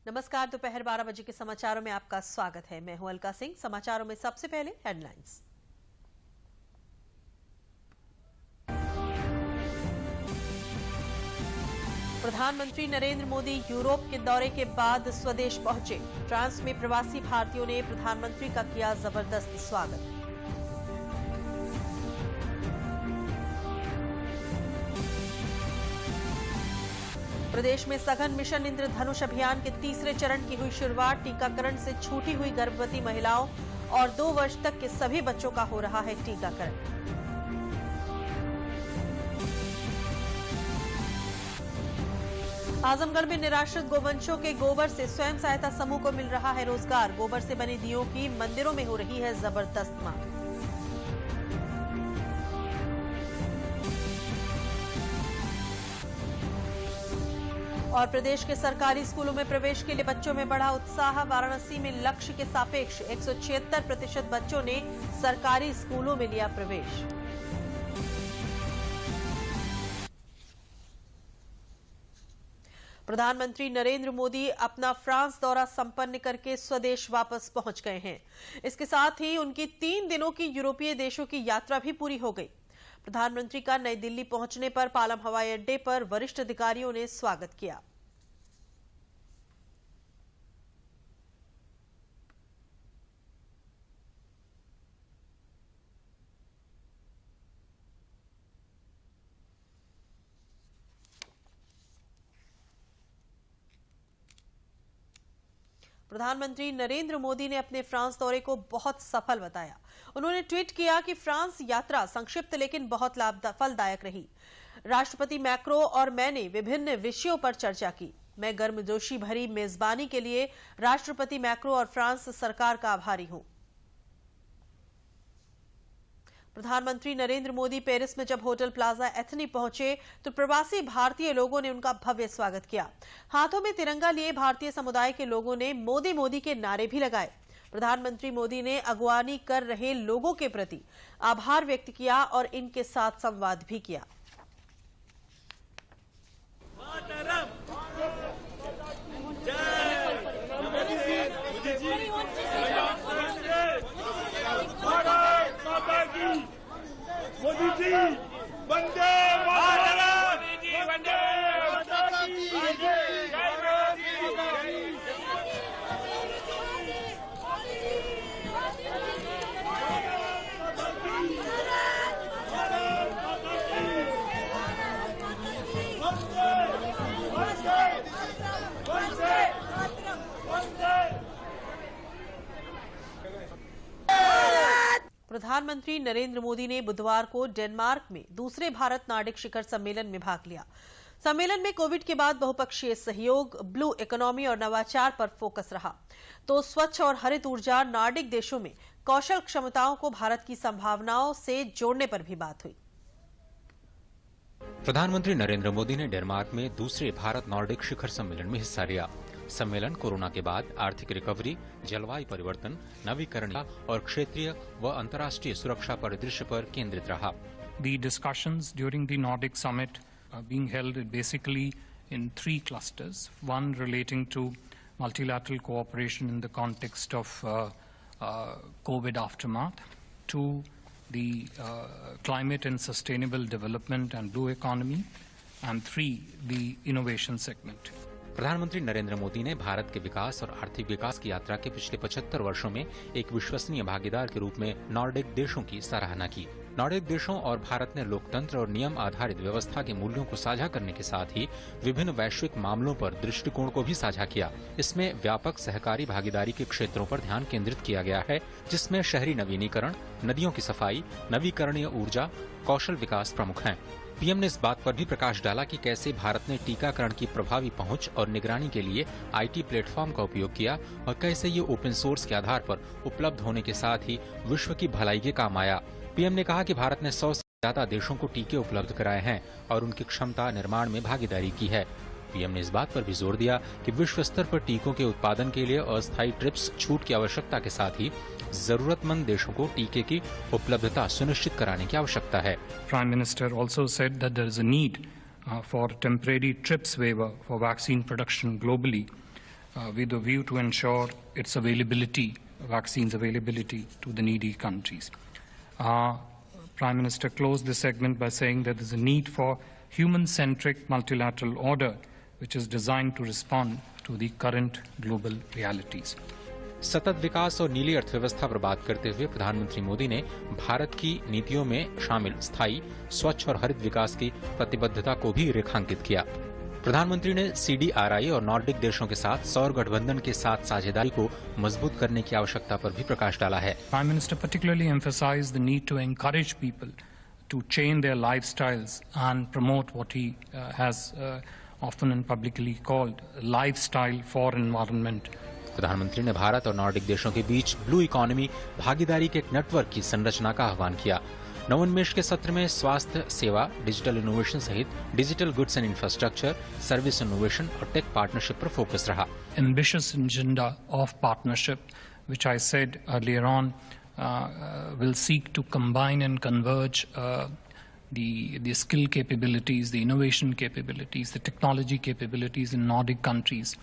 नमस्कार, दोपहर 12 बजे के समाचारों में आपका स्वागत है। मैं हूं अलका सिंह। समाचारों में सबसे पहले हेडलाइंस। प्रधानमंत्री नरेंद्र मोदी यूरोप के दौरे के बाद स्वदेश पहुंचे। फ्रांस में प्रवासी भारतीयों ने प्रधानमंत्री का किया जबरदस्त स्वागत। प्रदेश में सघन मिशन इंद्रधनुष अभियान के तीसरे चरण की हुई शुरुआत। टीकाकरण से छूटी हुई गर्भवती महिलाओं और 2 वर्ष तक के सभी बच्चों का हो रहा है टीकाकरण। आजमगढ़ में निराश्रित गोवंशों के गोबर से स्वयं सहायता समूह को मिल रहा है रोजगार। गोबर से बनी दीयों की मंदिरों में हो रही है जबरदस्त मांग। और प्रदेश के सरकारी स्कूलों में प्रवेश के लिए बच्चों में बढ़ा उत्साह। वाराणसी में लक्ष्य के सापेक्ष 176% बच्चों ने सरकारी स्कूलों में लिया प्रवेश। प्रधानमंत्री नरेंद्र मोदी अपना फ्रांस दौरा संपन्न करके स्वदेश वापस पहुंच गए हैं। इसके साथ ही उनकी 3 दिनों की यूरोपीय देशों की यात्रा भी पूरी हो गई। प्रधानमंत्री का नई दिल्ली पहुंचने पर पालम हवाई अड्डे पर वरिष्ठ अधिकारियों ने स्वागत किया। प्रधानमंत्री नरेंद्र मोदी ने अपने फ्रांस दौरे को बहुत सफल बताया। उन्होंने ट्वीट किया कि फ्रांस यात्रा संक्षिप्त लेकिन बहुत फलदायक रही। राष्ट्रपति मैक्रो और मैंने विभिन्न विषयों पर चर्चा की। मैं गर्मजोशी भरी मेजबानी के लिए राष्ट्रपति मैक्रो और फ्रांस सरकार का आभारी हूं। प्रधानमंत्री नरेंद्र मोदी पेरिस में जब होटल प्लाजा एथनी पहुंचे तो प्रवासी भारतीय लोगों ने उनका भव्य स्वागत किया। हाथों में तिरंगा लिए भारतीय समुदाय के लोगों ने मोदी मोदी के नारे भी लगाए। प्रधानमंत्री मोदी ने अगवानी कर रहे लोगों के प्रति आभार व्यक्त किया और इनके साथ संवाद भी किया। मोदी जी वंदे मातरम, वंदे मातरम, जय मोदी। प्रधानमंत्री नरेंद्र मोदी ने बुधवार को डेनमार्क में दूसरे भारत नार्डिक शिखर सम्मेलन में भाग लिया। सम्मेलन में कोविड के बाद बहुपक्षीय सहयोग, ब्लू इकोनॉमी और नवाचार पर फोकस रहा। तो स्वच्छ और हरित ऊर्जा, नार्डिक देशों में कौशल क्षमताओं को भारत की संभावनाओं से जोड़ने पर भी बात हुई। प्रधानमंत्री नरेंद्र मोदी ने डेनमार्क में दूसरे भारत नॉर्डिक शिखर सम्मेलन में हिस्सा लिया। सम्मेलन कोरोना के बाद आर्थिक रिकवरी, जलवायु परिवर्तन, नवीकरणीय और क्षेत्रीय व अंतर्राष्ट्रीय सुरक्षा परिदृश्य पर केंद्रित रहा। The discussions during the Nordic summit are being held basically in 3 clusters. One relating to multilateral cooperation in the context of COVID aftermath. 2, the climate and sustainable development and blue economy. And 3, the innovation segment. प्रधानमंत्री नरेंद्र मोदी ने भारत के विकास और आर्थिक विकास की यात्रा के पिछले 75 वर्षों में एक विश्वसनीय भागीदार के रूप में नॉर्डिक देशों की सराहना की। नॉर्डिक देशों और भारत ने लोकतंत्र और नियम आधारित व्यवस्था के मूल्यों को साझा करने के साथ ही विभिन्न वैश्विक मामलों पर दृष्टिकोण को भी साझा किया। इसमें व्यापक सहकारी भागीदारी के क्षेत्रों पर ध्यान केंद्रित किया गया है, जिसमें शहरी नवीनीकरण, नदियों की सफाई, नवीकरणीय ऊर्जा, कौशल विकास प्रमुख हैं। पीएम ने इस बात पर भी प्रकाश डाला कि कैसे भारत ने टीकाकरण की प्रभावी पहुंच और निगरानी के लिए आईटी प्लेटफॉर्म का उपयोग किया और कैसे ये ओपन सोर्स के आधार पर उपलब्ध होने के साथ ही विश्व की भलाई के काम आया। पीएम ने कहा कि भारत ने 100 से ज्यादा देशों को टीके उपलब्ध कराए हैं और उनकी क्षमता निर्माण में भागीदारी की है। पीएम ने इस बात पर भी जोर दिया कि विश्व स्तर पर टीकों के उत्पादन के लिए अस्थायी ट्रिप्स छूट की आवश्यकता के साथ ही जरूरतमंद देशों को टीके की उपलब्धता सुनिश्चित कराने की आवश्यकता है। Prime Minister also said that there is a need for temporary TRIPS waiver for vaccine production globally with a view to ensure its availability, vaccines availability to the needy countries. Prime Minister closed this segment by saying that there is a need for human-centric multilateral order which is designed to respond to the current global realities. सतत विकास और नीली अर्थव्यवस्था पर बात करते हुए प्रधानमंत्री मोदी ने भारत की नीतियों में शामिल स्थायी, स्वच्छ और हरित विकास की प्रतिबद्धता को भी रेखांकित किया। प्रधानमंत्री ने CDRI और नॉर्डिक देशों के साथ सौर गठबंधन के साथ साझेदारी को मजबूत करने की आवश्यकता पर भी प्रकाश डाला है। Prime Minister particularly emphasized the need to encourage people to change their lifestyles and promote what he has often and publicly called lifestyle for environment. प्रधानमंत्री ने भारत और नॉर्डिक देशों के बीच ब्लू इकोनॉमी भागीदारी के एक नेटवर्क की संरचना का आह्वान किया। नवोन्मेष के सत्र में स्वास्थ्य सेवा, डिजिटल इनोवेशन सहित digital goods and infrastructure, service innovation और टेक पार्टनरशिप पर फोकस रहा। Ambitious agenda of partnership, which I said earlier on, will seek to combine and converge the skill capabilities, the innovation capabilities, the technology capabilities in Nordic countries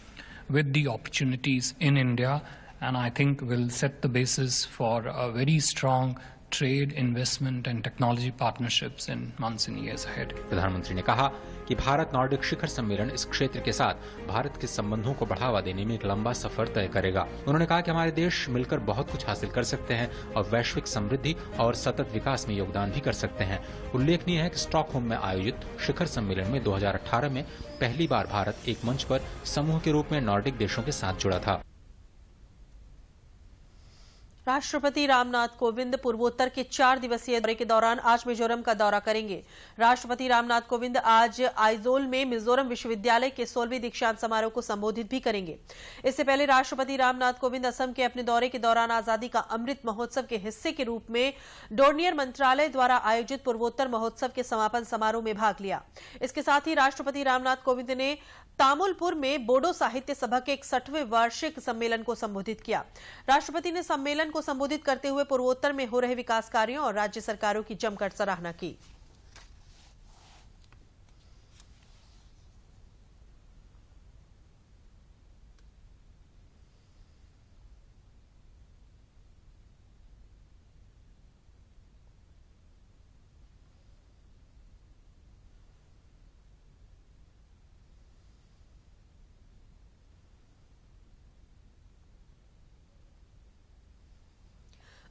with the opportunities in India, and I think will set the basis for a very strong trade, investment and technology partnerships in months and years ahead. प्रधानमंत्री ने कहा कि Bharat Nordic शिखर सम्मेलन इस क्षेत्र के साथ भारत के संबंधों को बढ़ावा देने में एक लंबा सफर तय करेगा। उन्होंने कहा कि हमारे देश मिलकर बहुत कुछ हासिल कर सकते हैं और वैश्विक समृद्धि और सतत विकास में योगदान भी कर सकते हैं। उल्लेखनीय है कि स्टॉकहोम में आयोजित शिखर सम्मेलन में 2018 में पहली बार भारत एक मंच पर समूह के रूप में नॉर्डिक देशों के साथ जुड़ा था। राष्ट्रपति रामनाथ कोविंद पूर्वोत्तर के 4 दिवसीय दौरे के दौरान आज मिजोरम का दौरा करेंगे। राष्ट्रपति रामनाथ कोविंद आज आइजोल में मिजोरम विश्वविद्यालय के 16वीं दीक्षांत समारोह को संबोधित भी करेंगे। इससे पहले राष्ट्रपति रामनाथ कोविंद असम के अपने दौरे के दौरान आजादी का अमृत महोत्सव के हिस्से के रूप में डोर्नियर मंत्रालय द्वारा आयोजित पूर्वोत्तर महोत्सव के समापन समारोह में भाग लिया। इसके साथ ही राष्ट्रपति रामनाथ कोविंद ने तामुलपुर में बोडो साहित्य सभा के 61वें वार्षिक सम्मेलन को संबोधित किया। राष्ट्रपति ने सम्मेलन को संबोधित करते हुए पूर्वोत्तर में हो रहे विकास कार्यों और राज्य सरकारों की जमकर सराहना की।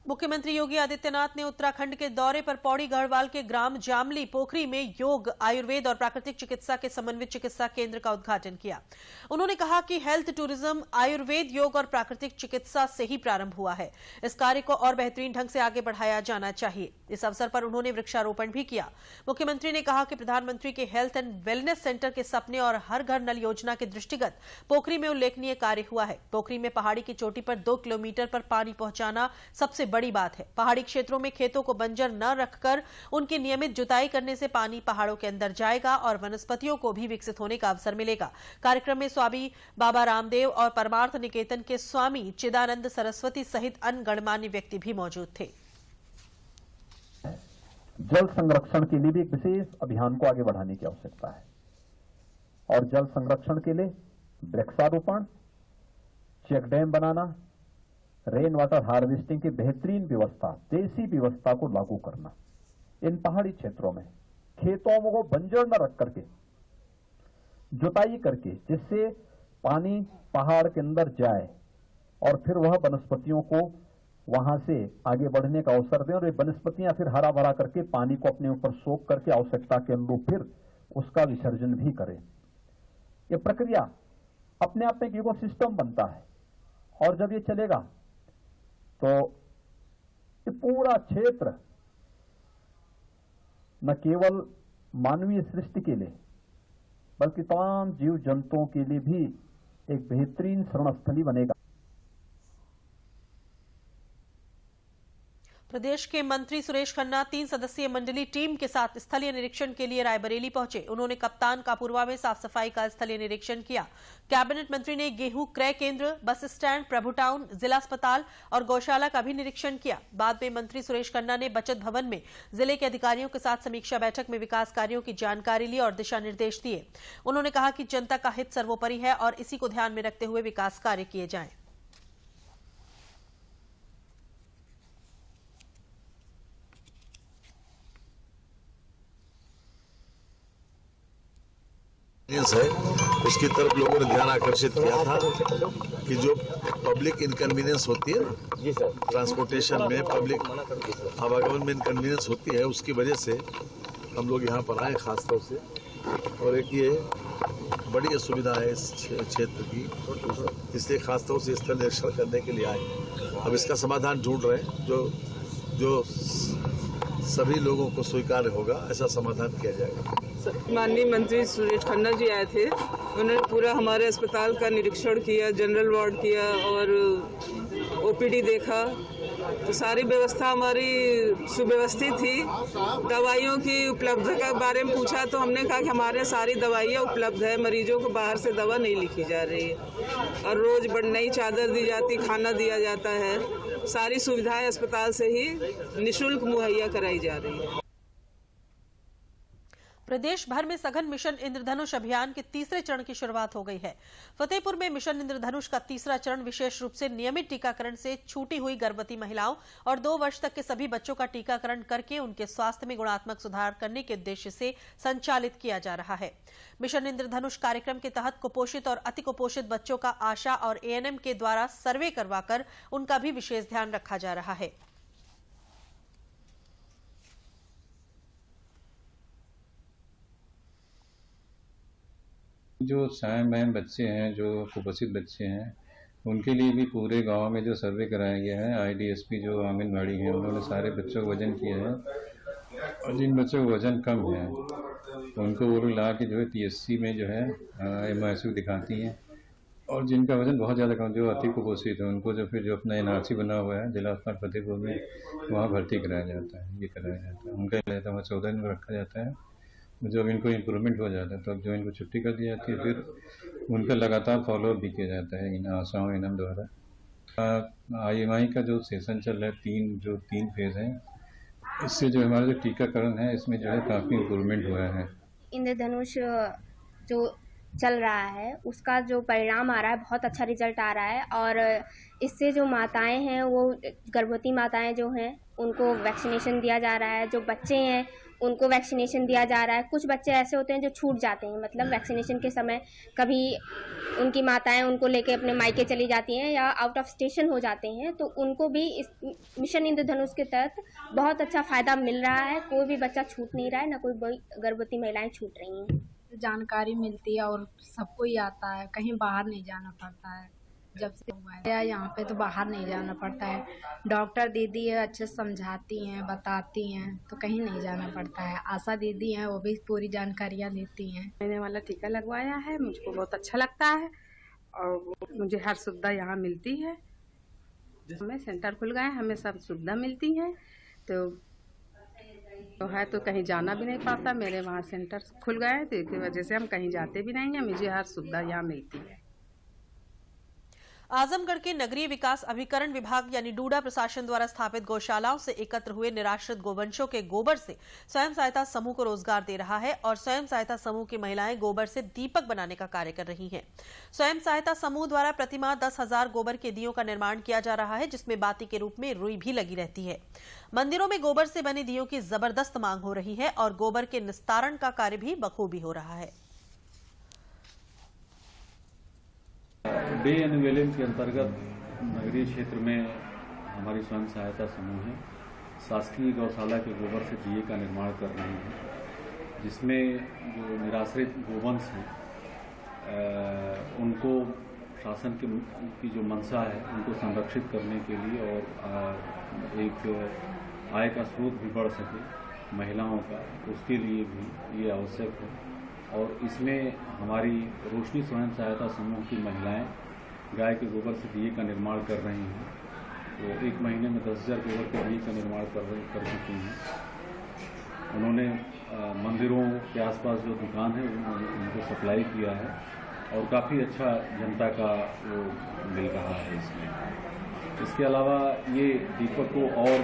मुख्यमंत्री योगी आदित्यनाथ ने उत्तराखंड के दौरे पर पौड़ी गढ़वाल के ग्राम जामली पोखरी में योग, आयुर्वेद और प्राकृतिक चिकित्सा के समन्वित चिकित्सा केंद्र का उद्घाटन किया। उन्होंने कहा कि हेल्थ टूरिज्म आयुर्वेद, योग और प्राकृतिक चिकित्सा से ही प्रारंभ हुआ है। इस कार्य को और बेहतरीन ढंग से आगे बढ़ाया जाना चाहिए। इस अवसर पर उन्होंने वृक्षारोपण भी किया। मुख्यमंत्री ने कहा कि प्रधानमंत्री के हेल्थ एंड वेलनेस सेंटर के सपने और हर घर नल योजना के दृष्टिगत पोखरी में उल्लेखनीय कार्य हुआ है। पोखरी में पहाड़ी की चोटी पर 2 किलोमीटर पर पानी पहुंचाना सबसे बड़ी बात है। पहाड़ी क्षेत्रों में खेतों को बंजर न रखकर उनकी नियमित जुताई करने से पानी पहाड़ों के अंदर जाएगा और वनस्पतियों को भी विकसित होने का अवसर मिलेगा। कार्यक्रम में स्वामी बाबा रामदेव और परमार्थ निकेतन के स्वामी चिदानंद सरस्वती सहित अन्य गणमान्य व्यक्ति भी मौजूद थे। जल संरक्षण के लिए भी एक विशेष अभियान को आगे बढ़ाने की आवश्यकता है और जल संरक्षण के लिए वृक्षारोपण, चेक डैम बनाना, रेन वाटर हार्वेस्टिंग की बेहतरीन व्यवस्था, देसी व्यवस्था को लागू करना। इन पहाड़ी क्षेत्रों में खेतों को बंजर न रख करके जुताई करके जिससे पानी पहाड़ के अंदर जाए और फिर वह वनस्पतियों को वहां से आगे बढ़ने का अवसर दें और ये वनस्पतियां फिर हरा भरा करके पानी को अपने ऊपर सोख करके आवश्यकता के अनुरूप फिर उसका विसर्जन भी करें। ये प्रक्रिया अपने आप में एक इकोसिस्टम बनता है और जब ये चलेगा तो ये पूरा क्षेत्र न केवल मानवीय सृष्टि के लिए बल्कि तमाम जीव जंतुओं के लिए भी एक बेहतरीन शरण स्थली बनेगा। प्रदेश के मंत्री सुरेश खन्ना 3 सदस्यीय मंडलीय टीम के साथ स्थलीय निरीक्षण के लिए रायबरेली पहुंचे। उन्होंने कप्तान कापुरवा में साफ सफाई का स्थलीय निरीक्षण किया। कैबिनेट मंत्री ने गेहूं क्रय केंद्र, बस स्टैंड, प्रभु टाउन, जिला अस्पताल और गौशाला का भी निरीक्षण किया। बाद में मंत्री सुरेश खन्ना ने बचत भवन में जिले के अधिकारियों के साथ समीक्षा बैठक में विकास कार्यों की जानकारी ली और दिशा निर्देश दिए। उन्होंने कहा कि जनता का हित सर्वोपरि है और इसी को ध्यान में रखते हुए विकास कार्य किए जाएं। है उसकी तरफ लोगों ने ध्यान आकर्षित किया था कि जो पब्लिक इनकन्वीनियंस होती है जी सर, ट्रांसपोर्टेशन में पब्लिक आवागमन में इनकन्वीनियंस होती है, उसकी वजह से हम लोग यहाँ पर आए खास तौर से। और एक ये बड़ी असुविधा है इस क्षेत्र की, इसलिए खास तौर से स्थल निरीक्षण करने के लिए आए। अब इसका समाधान ढूंढ रहे हैं, जो सभी लोगों को स्वीकार्य होगा ऐसा समाधान किया जाएगा। माननीय मंत्री सुरेश खन्ना जी आए थे, उन्होंने पूरा हमारे अस्पताल का निरीक्षण किया, जनरल वार्ड किया और ओपीडी देखा। तो सारी व्यवस्था हमारी सुव्यवस्थित थी। दवाइयों की उपलब्धता के बारे में पूछा तो हमने कहा कि हमारे सारी दवाइयाँ उपलब्ध है, मरीजों को बाहर से दवा नहीं लिखी जा रही है और रोज नई चादर दी जाती, खाना दिया जाता है, सारी सुविधाएं अस्पताल से ही निःशुल्क मुहैया कराई जा रही है। प्रदेश भर में सघन मिशन इंद्रधनुष अभियान के तीसरे चरण की शुरुआत हो गई है। फतेहपुर में मिशन इंद्रधनुष का तीसरा चरण विशेष रूप से नियमित टीकाकरण से छूटी हुई गर्भवती महिलाओं और 2 वर्ष तक के सभी बच्चों का टीकाकरण करके उनके स्वास्थ्य में गुणात्मक सुधार करने के उद्देश्य से संचालित किया जा रहा है। मिशन इंद्रधनुष कार्यक्रम के तहत कुपोषित और अति कुपोषित बच्चों का आशा और एएनएम के द्वारा सर्वे करवाकर उनका भी विशेष ध्यान रखा जा रहा है। जो सायं बहन बच्चे हैं, जो कुपोषित बच्चे हैं, उनके लिए भी पूरे गांव में जो सर्वे कराया गया है, आईडीएसपी जो आंगनबाड़ी हैं उन्होंने सारे बच्चों को वजन किया है और जिन बच्चों को वजन कम है उनको वो ला के जो है पीएससी में जो है एमआईएसयू दिखाती हैं और जिनका वजन बहुत ज़्यादा कम, जो अति कुपोषित है, उनको जो फिर जो अपना एनआरसी बना हुआ है जिला अस्पताल फतेहपुर में वहाँ भर्ती कराया जाता है। ये कराया जाता है, उनका रहता है 14 दिन रखा जाता है। जब इनको इम्प्रूवमेंट हो जाता है तो अब जो इनको छुट्टी कर दी जाती है, फिर उनका लगातार फॉलोअप भी किया जाता है इन आशाओं इनम द्वारा। आईएमआई का जो सेशन चल रहा है, 3 फेज हैं, इससे जो हमारा जो टीकाकरण है इसमें जो है काफ़ी इम्प्रूवमेंट हुआ है। इंद्रधनुष जो चल रहा है उसका जो परिणाम आ रहा है, बहुत अच्छा रिजल्ट आ रहा है और इससे जो माताएं हैं, वो गर्भवती माताएं जो हैं उनको वैक्सीनेशन दिया जा रहा है। जो बच्चे हैं उनको वैक्सीनेशन दिया जा रहा है। कुछ बच्चे ऐसे होते हैं जो छूट जाते हैं, मतलब वैक्सीनेशन के समय कभी उनकी माताएं उनको लेके अपने मायके चली जाती हैं या आउट ऑफ स्टेशन हो जाते हैं, तो उनको भी इस मिशन इंद्रधनुष के तहत बहुत अच्छा फ़ायदा मिल रहा है। कोई भी बच्चा छूट नहीं रहा है, ना कोई गर्भवती महिलाएं छूट रही हैं। जानकारी मिलती है और सबको ही आता है, कहीं बाहर नहीं जाना पड़ता है। जब से हुआ है यहाँ पे तो बाहर नहीं जाना पड़ता है, डॉक्टर दीदी है अच्छे समझाती हैं, बताती हैं, तो कहीं नहीं जाना पड़ता है। आशा दीदी हैं, वो भी पूरी जानकारियाँ देती हैं। मैंने वाला टीका लगवाया है, मुझको बहुत अच्छा लगता है और मुझे हर सुविधा यहाँ मिलती है। हमें सेंटर खुल गए, हमें सब सुविधा मिलती है, तो है तो कहीं जाना भी नहीं पड़ता। मेरे वहाँ सेंटर खुल गए तो इसकी वजह से हम कहीं जाते भी नहीं हैं, मुझे हर सुविधा यहाँ मिलती है। आजमगढ़ के नगरीय विकास अभिकरण विभाग यानी डूडा प्रशासन द्वारा स्थापित गौशालाओं से एकत्र हुए निराश्रित गोवंशों के गोबर से स्वयं सहायता समूह को रोजगार दे रहा है और स्वयं सहायता समूह की महिलाएं गोबर से दीपक बनाने का कार्य कर रही हैं। स्वयं सहायता समूह द्वारा प्रतिमाह 10,000 गोबर के दियों का निर्माण किया जा रहा है, जिसमें बाती के रूप में रुई भी लगी रहती है। मंदिरों में गोबर से बने दियों की जबरदस्त मांग हो रही है और गोबर के निस्तारण का कार्य भी बखूबी हो रहा है। डे एनुवेलेंस के अंतर्गत नगरीय क्षेत्र में हमारी स्वयं सहायता समूह है शासकीय गौशाला के गोबर से दिए का निर्माण कर रहे हैं, जिसमें जो निराश्रित गोवंश हैं उनको शासन की जो मंशा है उनको संरक्षित करने के लिए और एक आय का स्रोत भी बढ़ सके महिलाओं का, उसके लिए भी ये आवश्यक है। और इसमें हमारी रोशनी स्वयं सहायता समूह की महिलाएं गाय के गोबर से दिए का निर्माण कर रही हैं वो 1 महीने में 10,000 गोबर के रई का निर्माण कर चुकी हैं। उन्होंने मंदिरों के आसपास जो दुकान है उनको सप्लाई किया है और काफ़ी अच्छा जनता का वो मिल रहा है इसमें। इसके अलावा ये दीपक को और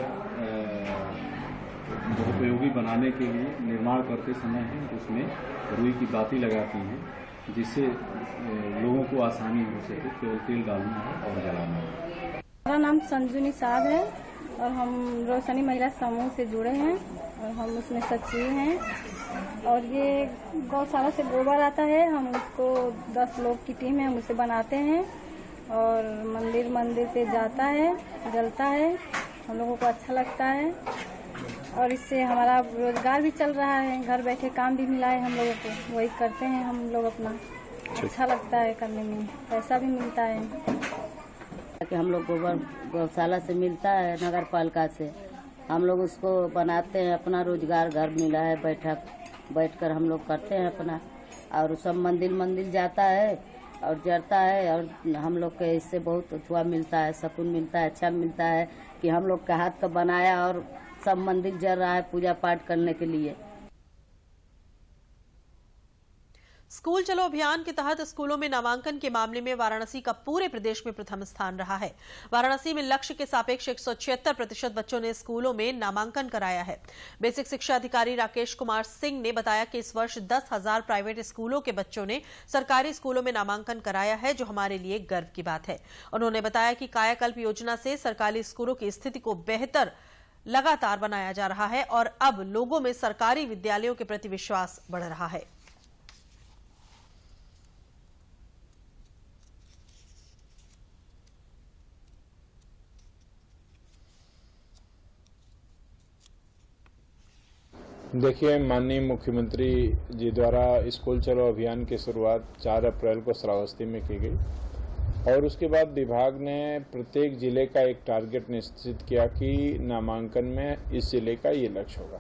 उपयोगी बनाने के लिए निर्माण करते समय है उसमें रुई की बाती लगाती हैं जिससे लोगों को आसानी हो सके, केवल तेल डालना है और जलाना है। मेरा नाम संजू निषाद है और हम रोशनी महिला समूह से जुड़े हैं और हम उसमें सचिव हैं। और ये गौशाला से गोबर आता है, हम उसको 10 लोग की टीम है, हम उसे बनाते हैं और मंदिर पे जाता है, जलता है, हम लोगों को अच्छा लगता है और इससे हमारा रोजगार भी चल रहा है, घर बैठे काम भी मिला है हम लोगों को, वही करते हैं हम लोग अपना। अच्छा लगता है करने में, पैसा भी मिलता है कि हम लोग गोबर गौशाला से मिलता है, नगर पालिका से हम लोग उसको बनाते हैं, अपना रोजगार घर मिला है, बैठकर हम लोग करते हैं अपना। और सब मंदिर जाता है और जड़ता है और हम लोग के इससे बहुत अथुआ मिलता है, सुकून मिलता है, अच्छा मिलता है कि हम लोग का हाथ का बनाया और सब मंदिर जल रहा है पूजा पाठ करने के लिए। स्कूल चलो अभियान के तहत स्कूलों में नामांकन के मामले में वाराणसी का पूरे प्रदेश में प्रथम स्थान रहा है। वाराणसी में लक्ष्य के सापेक्ष 176% बच्चों ने स्कूलों में नामांकन कराया है। बेसिक शिक्षा अधिकारी राकेश कुमार सिंह ने बताया कि इस वर्ष 10,000 प्राइवेट स्कूलों के बच्चों ने सरकारी स्कूलों में नामांकन कराया है, जो हमारे लिए गर्व की बात है। उन्होंने बताया कि कायाकल्प योजना से सरकारी स्कूलों की स्थिति को बेहतर लगातार बनाया जा रहा है और अब लोगों में सरकारी विद्यालयों के प्रति विश्वास बढ़ रहा है। देखिए, माननीय मुख्यमंत्री जी द्वारा स्कूल चलो अभियान की शुरुआत 4 अप्रैल को श्रावस्ती में की गई और उसके बाद विभाग ने प्रत्येक जिले का एक टारगेट निश्चित किया कि नामांकन में इस जिले का ये लक्ष्य होगा।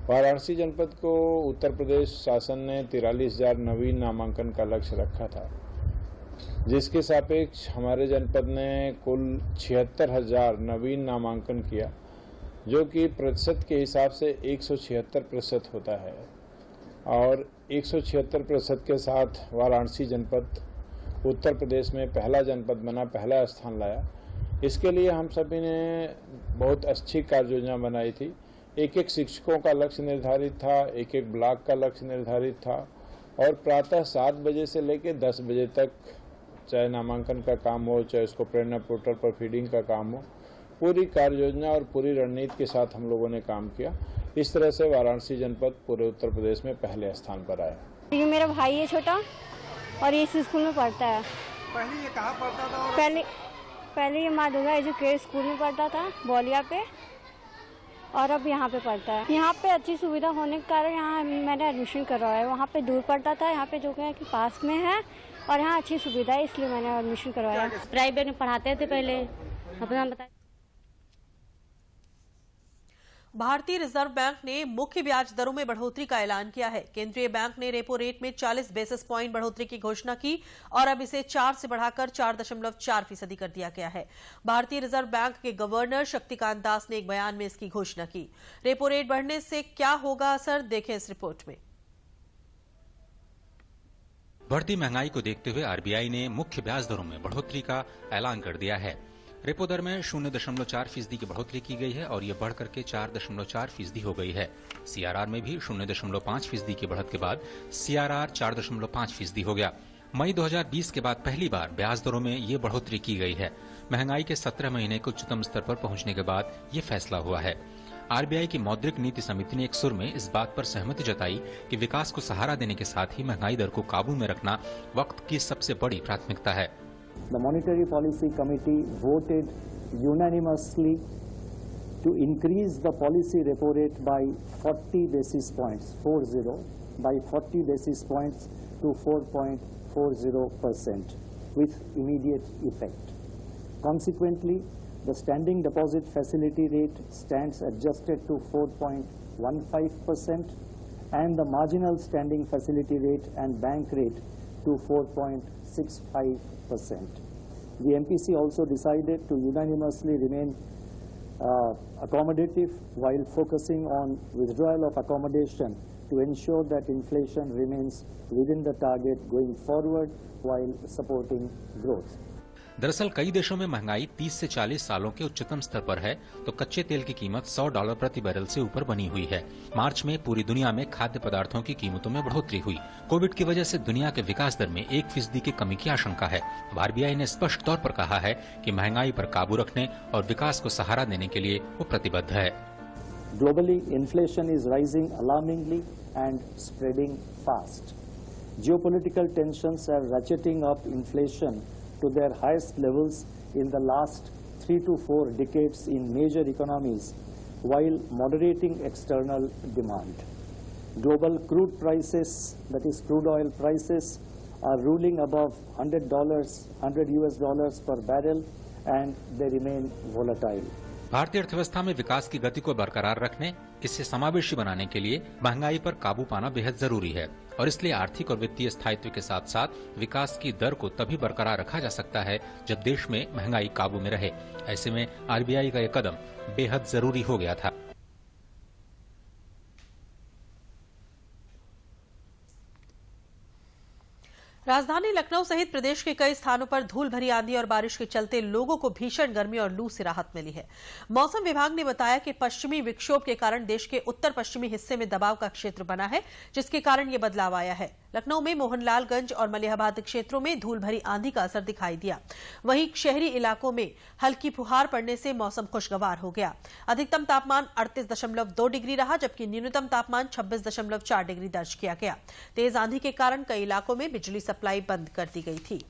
वाराणसी जनपद को उत्तर प्रदेश शासन ने 43,000 नवीन नामांकन का लक्ष्य रखा था, जिसके सापेक्ष हमारे जनपद ने कुल 76,000 नवीन नामांकन किया, जो कि प्रतिशत के हिसाब से 176% होता है और 176% के साथ वाराणसी जनपद उत्तर प्रदेश में पहला जनपद बना, पहला स्थान लाया। इसके लिए हम सभी ने बहुत अच्छी कार्य योजना बनाई थी। एक शिक्षकों का लक्ष्य निर्धारित था, एक ब्लॉक का लक्ष्य निर्धारित था और प्रातः 7 बजे से लेकर 10 बजे तक चाहे नामांकन का काम हो, चाहे उसको प्रेरणा पोर्टल पर फीडिंग का काम हो, पूरी कार्य योजना और पूरी रणनीति के साथ हम लोगों ने काम किया। इस तरह से वाराणसी जनपद पूरे उत्तर प्रदेश में पहले स्थान पर आया। ये मेरा भाई है छोटा और ये इस स्कूल में पढ़ता है। पहले ये कहाँ पढ़ता था? पहले ये माँ दुर्गा एजुकेट स्कूल में पढ़ता था बौलिया पे और अब यहाँ पे पढ़ता है। यहाँ पे अच्छी सुविधा होने के कारण यहाँ मैंने एडमिशन करवाया है। वहाँ पे दूर पढ़ता था, यहाँ पे जो है कि पास में है और यहाँ अच्छी सुविधा है, इसलिए मैंने एडमिशन करवाया। प्राइवेट में पढ़ाते थे पहले, अपना बताया। भारतीय रिजर्व बैंक ने मुख्य ब्याज दरों में बढ़ोतरी का ऐलान किया है। केंद्रीय बैंक ने रेपो रेट में 40 बेसिस पॉइंट बढ़ोतरी की घोषणा की और अब इसे 4 से बढ़ाकर 4.4% कर दिया गया है। भारतीय रिजर्व बैंक के गवर्नर शक्तिकांत दास ने एक बयान में इसकी घोषणा की। रेपो रेट बढ़ने से क्या होगा असर, देखें इस रिपोर्ट में। बढ़ती महंगाई को देखते हुए आरबीआई ने मुख्य ब्याज दरों में बढ़ोतरी का ऐलान कर दिया है। रेपो दर में 0.4% की बढ़ोतरी की गई है और ये बढ़कर के 4.4% हो गई है। सीआरआर में भी 0.5% की बढ़त के बाद सीआरआर 4.5% हो गया। मई 2020 के बाद पहली बार ब्याज दरों में ये बढ़ोतरी की गई है। महंगाई के 17 महीने के उच्चतम स्तर पर पहुंचने के बाद ये फैसला हुआ है। आरबीआई की मौद्रिक नीति समिति ने एक सुर में इस बात पर सहमति जताई कि विकास को सहारा देने के साथ ही महंगाई दर को काबू में रखना वक्त की सबसे बड़ी प्राथमिकता है। The Monetary Policy Committee voted unanimously to increase the policy repo rate by 40 basis points, by 40 basis points to 4.40% with immediate effect. Consequently, the standing deposit facility rate stands adjusted to 4.15% and the marginal standing facility rate and bank rate to 4.65%. The MPC also decided to unanimously remain accommodative while focusing on withdrawal of accommodation to ensure that inflation remains within the target going forward while supporting growth. दरअसल कई देशों में महंगाई 30 से 40 सालों के उच्चतम स्तर पर है, तो कच्चे तेल की कीमत $100 प्रति बैरल से ऊपर बनी हुई है। मार्च में पूरी दुनिया में खाद्य पदार्थों की कीमतों में बढ़ोतरी हुई। कोविड की वजह से दुनिया के विकास दर में 1% की कमी की आशंका है। आरबीआई ने स्पष्ट तौर पर कहा है कि महंगाई पर काबू रखने और विकास को सहारा देने के लिए वो प्रतिबद्ध है। Globally, inflation is rising alarmingly and spreading fast. Geopolitical tensions are ratcheting up inflation to their highest levels in the last 3 to 4 decades in major economies, while moderating external demand. Global crude prices, that is crude oil prices, are ruling above $100 per barrel, and they remain volatile. भारतीय अर्थव्यवस्था में विकास की गति को बरकरार रखने, इसे समावेशी बनाने के लिए महंगाई पर काबू पाना बेहद जरूरी है और इसलिए आर्थिक और वित्तीय स्थायित्व के साथ साथ विकास की दर को तभी बरकरार रखा जा सकता है जब देश में महंगाई काबू में रहे। ऐसे में आरबीआई का यह कदम बेहद जरूरी हो गया था। राजधानी लखनऊ सहित प्रदेश के कई स्थानों पर धूल भरी आंधी और बारिश के चलते लोगों को भीषण गर्मी और लू से राहत मिली है। मौसम विभाग ने बताया कि पश्चिमी विक्षोभ के कारण देश के उत्तर पश्चिमी हिस्से में दबाव का क्षेत्र बना है, जिसके कारण ये बदलाव आया है। लखनऊ में मोहनलालगंज और मलिहाबाद क्षेत्रों में धूल भरी आंधी का असर दिखाई दिया। वहीं शहरी इलाकों में हल्की फुहार पड़ने से मौसम खुशगवार हो गया। अधिकतम तापमान 38.2 डिग्री रहा, जबकि न्यूनतम तापमान 26.4 डिग्री दर्ज किया गया। तेज आंधी के कारण कई इलाकों में बिजली सप्लाई बंद कर दी गई थी।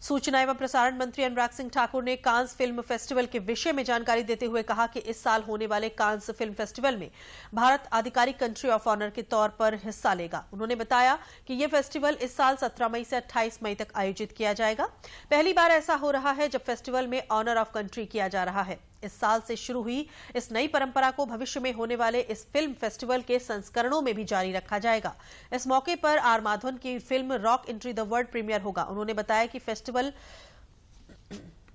सूचना एवं प्रसारण मंत्री अनुराग सिंह ठाकुर ने कांस फिल्म फेस्टिवल के विषय में जानकारी देते हुए कहा कि इस साल होने वाले कांस फिल्म फेस्टिवल में भारत आधिकारिक कंट्री ऑफ ऑनर के तौर पर हिस्सा लेगा। उन्होंने बताया कि यह फेस्टिवल इस साल 17 मई से 28 मई तक आयोजित किया जाएगा। पहली बार ऐसा हो रहा है जब फेस्टिवल में ऑनर ऑफ कंट्री किया जा रहा है। इस साल से शुरू हुई इस नई परंपरा को भविष्य में होने वाले इस फिल्म फेस्टिवल के संस्करणों में भी जारी रखा जाएगा। इस मौके पर आर माधवन की film Rocketry the world premiere होगा। उन्होंने बताया कि फेस्टिवल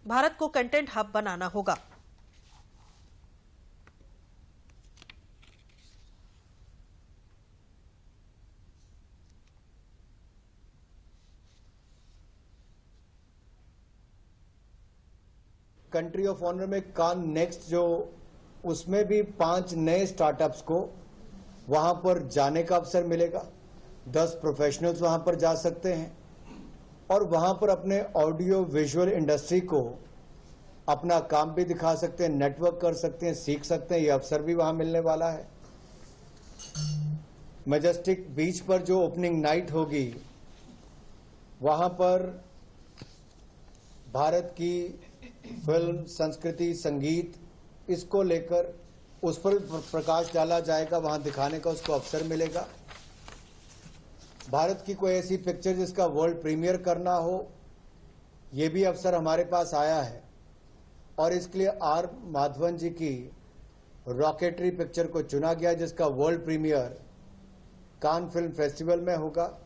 भारत को कंटेंट हब बनाना होगा। कंट्री ऑफ ऑनर में कान नेक्स्ट जो उसमें भी 5 नए स्टार्टअप्स को वहां पर जाने का अवसर मिलेगा। 10 प्रोफेशनल्स वहां पर जा सकते हैं और वहां पर अपने ऑडियो विजुअल इंडस्ट्री को अपना काम भी दिखा सकते हैं, नेटवर्क कर सकते हैं, सीख सकते हैं। ये अवसर भी वहां मिलने वाला है। मैजेस्टिक बीच पर जो ओपनिंग नाइट होगी वहां पर भारत की फिल्म, संस्कृति, संगीत, इसको लेकर उस पर प्रकाश डाला जाएगा, वहां दिखाने का उसको अवसर मिलेगा। भारत की कोई ऐसी पिक्चर जिसका वर्ल्ड प्रीमियर करना हो, ये भी अवसर हमारे पास आया है और इसके लिए आर माधवन जी की रॉकेटरी पिक्चर को चुना गया, जिसका world premiere Cannes film festival में होगा।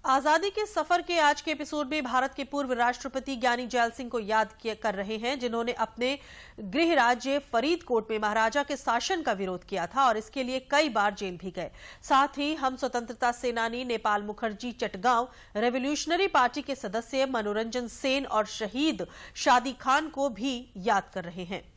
आजादी के सफर के आज के एपिसोड में भारत के पूर्व राष्ट्रपति ज्ञानी जैल सिंह को याद कर रहे हैं, जिन्होंने अपने गृह राज्य फरीदकोट में महाराजा के शासन का विरोध किया था और इसके लिए कई बार जेल भी गए। साथ ही हम स्वतंत्रता सेनानी नेपाल मुखर्जी चटगांव, रेवोल्यूशनरी पार्टी के सदस्य मनोरंजन सेन और शहीद शादी खान को भी याद कर रहे हैं।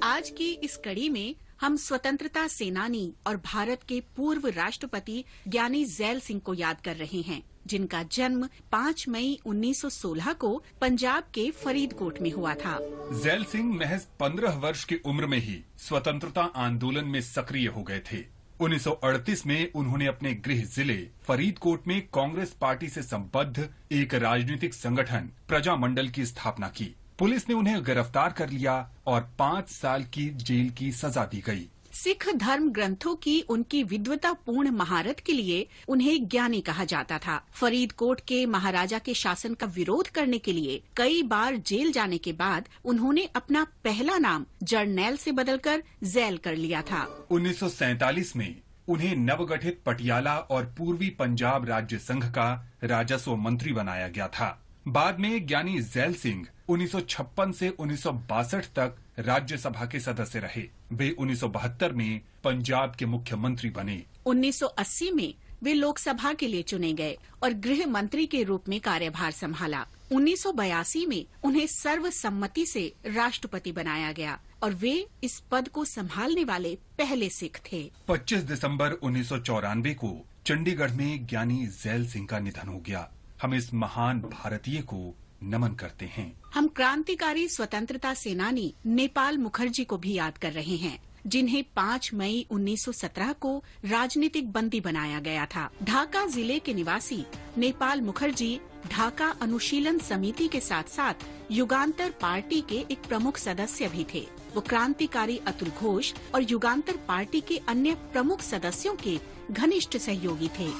आज की इस कड़ी में हम स्वतंत्रता सेनानी और भारत के पूर्व राष्ट्रपति ज्ञानी जैल सिंह को याद कर रहे हैं, जिनका जन्म 5 मई 1916 को पंजाब के फरीदकोट में हुआ था। जैल सिंह महज 15 वर्ष की उम्र में ही स्वतंत्रता आंदोलन में सक्रिय हो गए थे। 1938 में उन्होंने अपने गृह जिले फरीदकोट में कांग्रेस पार्टी से संबद्ध एक राजनीतिक संगठन प्रजामंडल की स्थापना की। पुलिस ने उन्हें गिरफ्तार कर लिया और 5 साल की जेल की सजा दी गई। सिख धर्म ग्रंथों की उनकी विद्वतापूर्ण महारत के लिए उन्हें ज्ञानी कहा जाता था। फरीदकोट के महाराजा के शासन का विरोध करने के लिए कई बार जेल जाने के बाद उन्होंने अपना पहला नाम जर्नैल से बदलकर ज़ैल कर लिया था। 1947 में उन्हें नवगठित पटियाला और पूर्वी पंजाब राज्य संघ का राजस्व मंत्री बनाया गया था। बाद में ज्ञानी ज़ैल सिंह 1956 से 1962 तक राज्यसभा के सदस्य रहे। वे 1972 में पंजाब के मुख्यमंत्री बने। 1980 में वे लोकसभा के लिए चुने गए और गृह मंत्री के रूप में कार्यभार संभाला। 1982 में उन्हें सर्वसम्मति से राष्ट्रपति बनाया गया और वे इस पद को संभालने वाले पहले सिख थे। 25 दिसंबर 1994 को चंडीगढ़ में ज्ञानी ज़ैल सिंह का निधन हो गया। हम इस महान भारतीय को नमन करते हैं। हम क्रांतिकारी स्वतंत्रता सेनानी नेपाल मुखर्जी को भी याद कर रहे हैं, जिन्हें 5 मई 1917 को राजनीतिक बंदी बनाया गया था। ढाका जिले के निवासी नेपाल मुखर्जी ढाका अनुशीलन समिति के साथ साथ युगांतर पार्टी के एक प्रमुख सदस्य भी थे। वो क्रांतिकारी अतुल घोष और युगांतर पार्टी के अन्य प्रमुख सदस्यों के घनिष्ठ सहयोगी थे।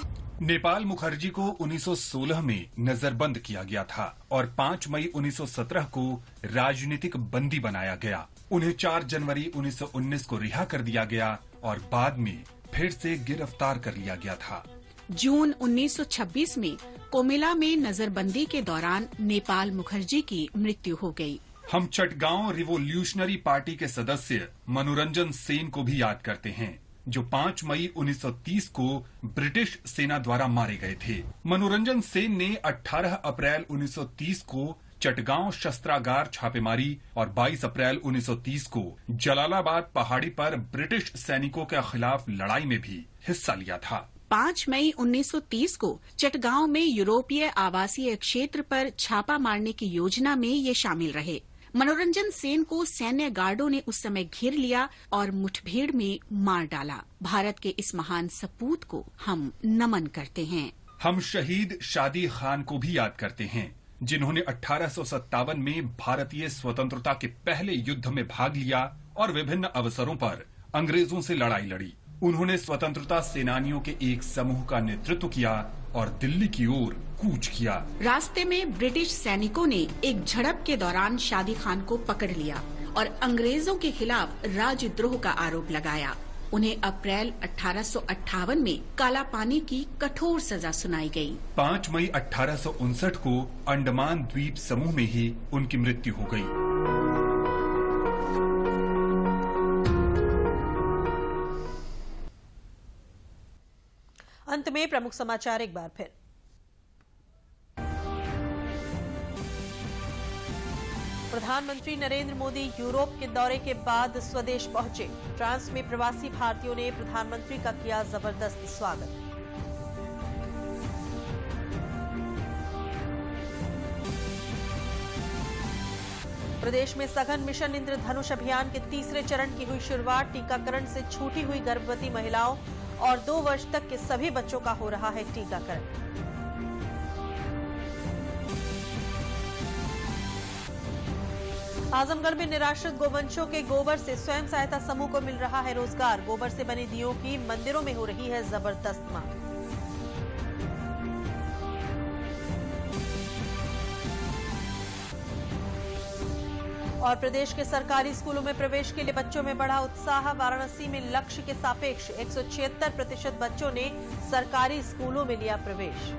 नेपाल मुखर्जी को 1916 में नजरबंद किया गया था और 5 मई 1917 को राजनीतिक बंदी बनाया गया। उन्हें 4 जनवरी 1919 को रिहा कर दिया गया और बाद में फिर से गिरफ्तार कर लिया गया था। जून 1926 में कोमिला में नजरबंदी के दौरान नेपाल मुखर्जी की मृत्यु हो गई। हम चटगांव रिवोल्यूशनरी पार्टी के सदस्य मनोरंजन सेन को भी याद करते हैं, जो 5 मई 1930 को ब्रिटिश सेना द्वारा मारे गए थे। मनोरंजन सेन ने 18 अप्रैल 1930 को चटगांव शस्त्रागार छापेमारी और 22 अप्रैल 1930 को जलालाबाद पहाड़ी पर ब्रिटिश सैनिकों के खिलाफ लड़ाई में भी हिस्सा लिया था। 5 मई 1930 को चटगांव में यूरोपीय आवासीय क्षेत्र पर छापा मारने की योजना में ये शामिल रहे। मनोरंजन सेन को सैन्य गार्डों ने उस समय घेर लिया और मुठभेड़ में मार डाला। भारत के इस महान सपूत को हम नमन करते हैं। हम शहीद शादी खान को भी याद करते हैं, जिन्होंने 1857 में भारतीय स्वतंत्रता के पहले युद्ध में भाग लिया और विभिन्न अवसरों पर अंग्रेजों से लड़ाई लड़ी। उन्होंने स्वतंत्रता सेनानियों के एक समूह का नेतृत्व किया और दिल्ली की ओर कूच किया। रास्ते में ब्रिटिश सैनिकों ने एक झड़प के दौरान शादी खान को पकड़ लिया और अंग्रेजों के खिलाफ राजद्रोह का आरोप लगाया। उन्हें अप्रैल 1858 में कालापानी की कठोर सजा सुनाई गई। 5 मई 1859 को अंडमान द्वीप समूह में ही उनकी मृत्यु हो गई। अंत में प्रमुख समाचार एक बार फिर। प्रधानमंत्री नरेंद्र मोदी यूरोप के दौरे के बाद स्वदेश पहुंचे। फ्रांस में प्रवासी भारतीयों ने प्रधानमंत्री का किया जबरदस्त स्वागत। प्रदेश में सघन मिशन इंद्रधनुष अभियान के तीसरे चरण की हुई शुरुआत। टीकाकरण से छूटी हुई गर्भवती महिलाओं और 2 वर्ष तक के सभी बच्चों का हो रहा है टीकाकरण। आजमगढ़ में निराश्रित गोवंशों के गोबर से स्वयं सहायता समूह को मिल रहा है रोजगार। गोबर से बनी दीयों की मंदिरों में हो रही है जबरदस्त मांग। और प्रदेश के सरकारी स्कूलों में प्रवेश के लिए बच्चों में बढ़ा उत्साह। वाराणसी में लक्ष्य के सापेक्ष 176% बच्चों ने सरकारी स्कूलों में लिया प्रवेश।